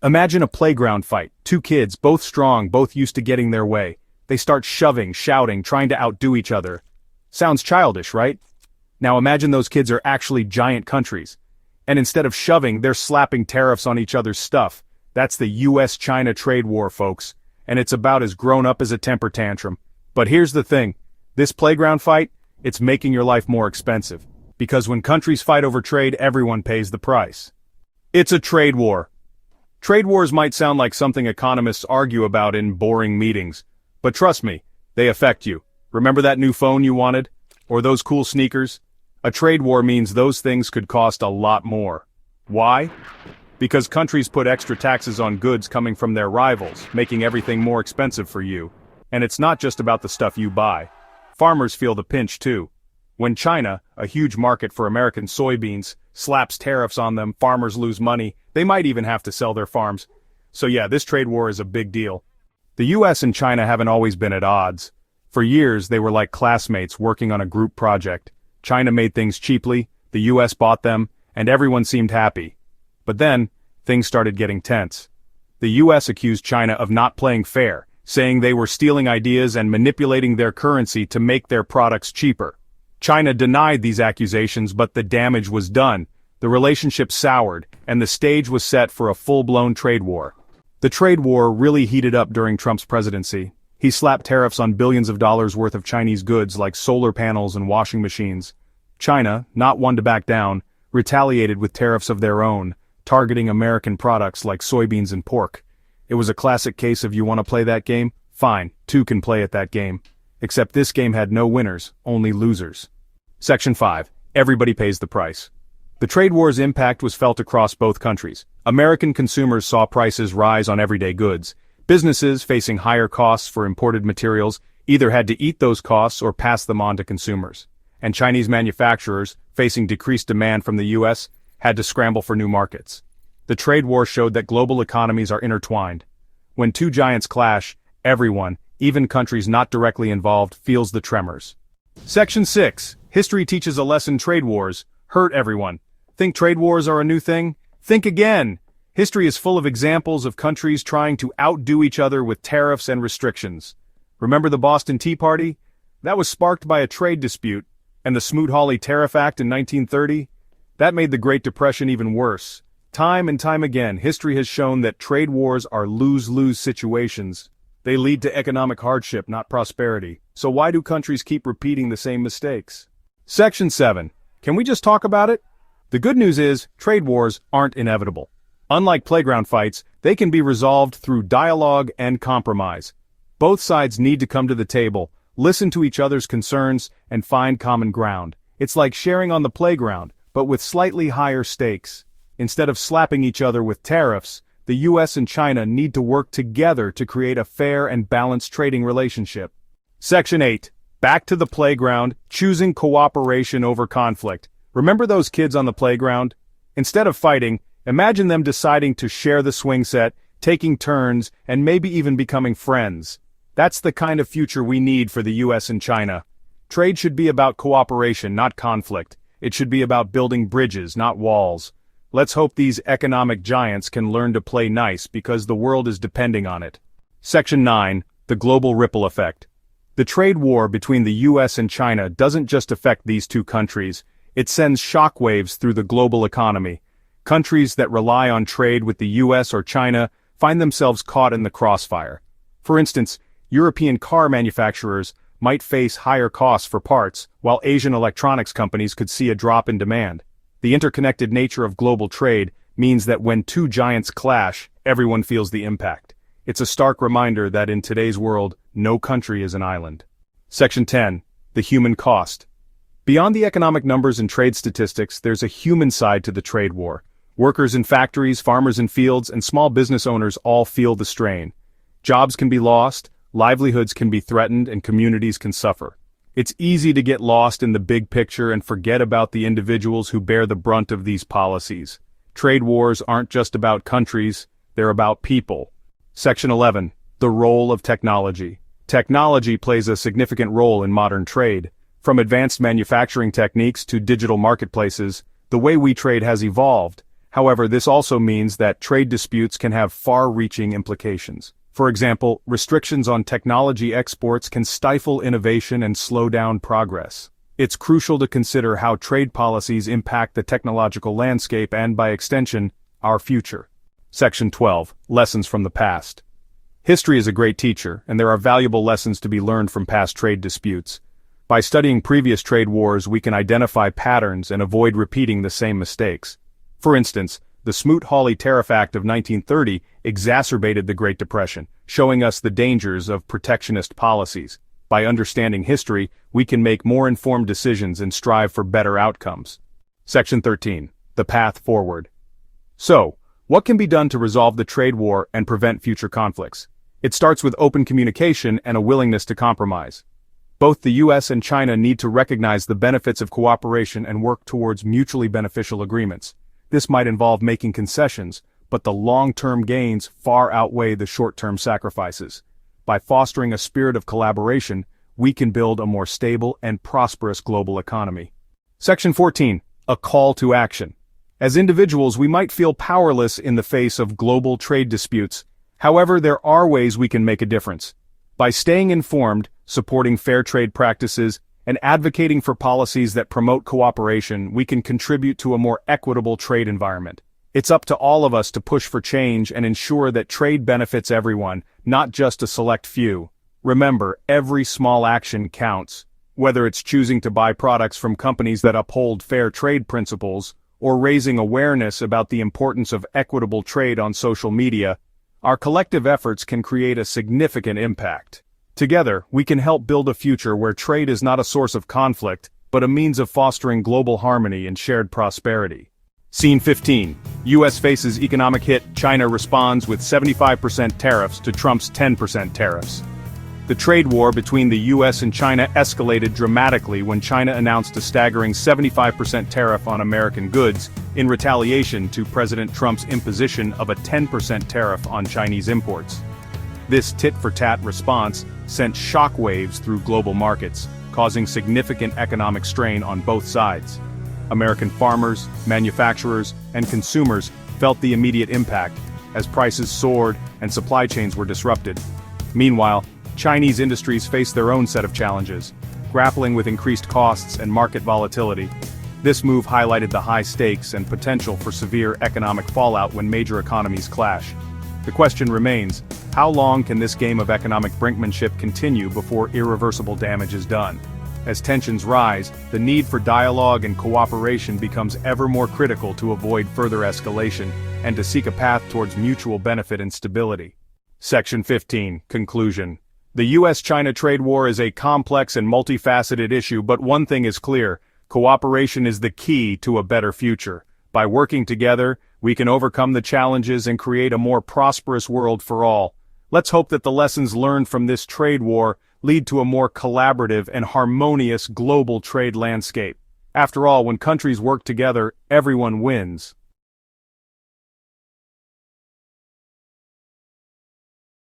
Imagine a playground fight, two kids, both strong, both used to getting their way. They start shoving, shouting, trying to outdo each other. Sounds childish, right? Now imagine those kids are actually giant countries. And instead of shoving, they're slapping tariffs on each other's stuff. That's the U.S. China trade war, folks. And it's about as grown up as a temper tantrum. But here's the thing. This playground fight, it's making your life more expensive. Because when countries fight over trade, everyone pays the price. It's a trade war. Trade wars might sound like something economists argue about in boring meetings. But trust me, they affect you. Remember that new phone you wanted? Or those cool sneakers? A trade war means those things could cost a lot more. Why? Because countries put extra taxes on goods coming from their rivals, making everything more expensive for you. And it's not just about the stuff you buy. Farmers feel the pinch too. When China, a huge market for American soybeans, slaps tariffs on them, farmers lose money, they might even have to sell their farms. So yeah, this trade war is a big deal. The US and China haven't always been at odds. For years, they were like classmates working on a group project. China made things cheaply, the US bought them, and everyone seemed happy. But then, things started getting tense. The US accused China of not playing fair, saying they were stealing ideas and manipulating their currency to make their products cheaper. China denied these accusations, but the damage was done. The relationship soured, and the stage was set for a full-blown trade war. The trade war really heated up during Trump's presidency. He slapped tariffs on billions of dollars worth of Chinese goods like solar panels and washing machines. China, not one to back down, retaliated with tariffs of their own, targeting American products like soybeans and pork. It was a classic case of you want to play that game? Fine, two can play at that game. Except this game had no winners, only losers. Section 5. Everybody pays the price. The trade war's impact was felt across both countries. American consumers saw prices rise on everyday goods. Businesses, facing higher costs for imported materials, either had to eat those costs or pass them on to consumers. And Chinese manufacturers, facing decreased demand from the U.S., had to scramble for new markets. The trade war showed that global economies are intertwined. When two giants clash, everyone, even countries not directly involved, feels the tremors. Section 6. History teaches a lesson: trade wars hurt everyone. Think trade wars are a new thing? Think again! History is full of examples of countries trying to outdo each other with tariffs and restrictions. Remember the Boston Tea Party? That was sparked by a trade dispute, and the Smoot-Hawley Tariff Act in 1930? That made the Great Depression even worse. Time and time again, history has shown that trade wars are lose-lose situations. They lead to economic hardship, not prosperity. So why do countries keep repeating the same mistakes? Section 7. Can we just talk about it? The good news is, trade wars aren't inevitable. Unlike playground fights, they can be resolved through dialogue and compromise. Both sides need to come to the table, listen to each other's concerns, and find common ground. It's like sharing on the playground, but with slightly higher stakes. Instead of slapping each other with tariffs, the U.S. and China need to work together to create a fair and balanced trading relationship. Section 8. Back to the playground, choosing cooperation over conflict. Remember those kids on the playground? Instead of fighting, imagine them deciding to share the swing set, taking turns, and maybe even becoming friends. That's the kind of future we need for the U.S. and China. Trade should be about cooperation, not conflict. It should be about building bridges, not walls. Let's hope these economic giants can learn to play nice because the world is depending on it. Section 9. The global ripple effect. The trade war between the U.S. and China doesn't just affect these two countries, it sends shockwaves through the global economy. Countries that rely on trade with the U.S. or China find themselves caught in the crossfire. For instance, European car manufacturers might face higher costs for parts, while Asian electronics companies could see a drop in demand. The interconnected nature of global trade means that when two giants clash, everyone feels the impact. It's a stark reminder that in today's world, no country is an island. Section 10. The human cost. Beyond the economic numbers and trade statistics, there's a human side to the trade war. Workers in factories, farmers in fields, and small business owners all feel the strain. Jobs can be lost, livelihoods can be threatened, and communities can suffer. It's easy to get lost in the big picture and forget about the individuals who bear the brunt of these policies. Trade wars aren't just about countries, they're about people. Section 11. The role of technology. Technology plays a significant role in modern trade. From advanced manufacturing techniques to digital marketplaces, the way we trade has evolved. However, this also means that trade disputes can have far-reaching implications. For example, restrictions on technology exports can stifle innovation and slow down progress. It's crucial to consider how trade policies impact the technological landscape and, by extension, our future. Section 12. Lessons from the past. History is a great teacher, and there are valuable lessons to be learned from past trade disputes. By studying previous trade wars, we can identify patterns and avoid repeating the same mistakes. For instance, the Smoot-Hawley Tariff Act of 1930 exacerbated the Great Depression, showing us the dangers of protectionist policies. By understanding history, we can make more informed decisions and strive for better outcomes. Section 13. The path forward. So, what can be done to resolve the trade war and prevent future conflicts? It starts with open communication and a willingness to compromise. Both the U.S. and China need to recognize the benefits of cooperation and work towards mutually beneficial agreements. This might involve making concessions, but the long-term gains far outweigh the short-term sacrifices. By fostering a spirit of collaboration, we can build a more stable and prosperous global economy. Section 14. A call to action. As individuals, we might feel powerless in the face of global trade disputes. However, there are ways we can make a difference. By staying informed, supporting fair trade practices, and advocating for policies that promote cooperation, we can contribute to a more equitable trade environment. It's up to all of us to push for change and ensure that trade benefits everyone, not just a select few. Remember, every small action counts. Whether it's choosing to buy products from companies that uphold fair trade principles, or raising awareness about the importance of equitable trade on social media, our collective efforts can create a significant impact. Together, we can help build a future where trade is not a source of conflict, but a means of fostering global harmony and shared prosperity. Scene 15. U.S. faces economic hit, China responds with 75% tariffs to Trump's 10% tariffs. The trade war between the U.S. and China escalated dramatically when China announced a staggering 75% tariff on American goods, in retaliation to President Trump's imposition of a 10% tariff on Chinese imports. This tit-for-tat response sent shockwaves through global markets, causing significant economic strain on both sides. American farmers, manufacturers, and consumers felt the immediate impact, as prices soared and supply chains were disrupted. Meanwhile, Chinese industries faced their own set of challenges, grappling with increased costs and market volatility. This move highlighted the high stakes and potential for severe economic fallout when major economies clash. The question remains, how long can this game of economic brinkmanship continue before irreversible damage is done? As tensions rise, the need for dialogue and cooperation becomes ever more critical to avoid further escalation and to seek a path towards mutual benefit and stability. Section 15. Conclusion. The U.S.-China trade war is a complex and multifaceted issue, but one thing is clear: cooperation is the key to a better future. By working together, we can overcome the challenges and create a more prosperous world for all. Let's hope that the lessons learned from this trade war lead to a more collaborative and harmonious global trade landscape. After all, when countries work together, everyone wins.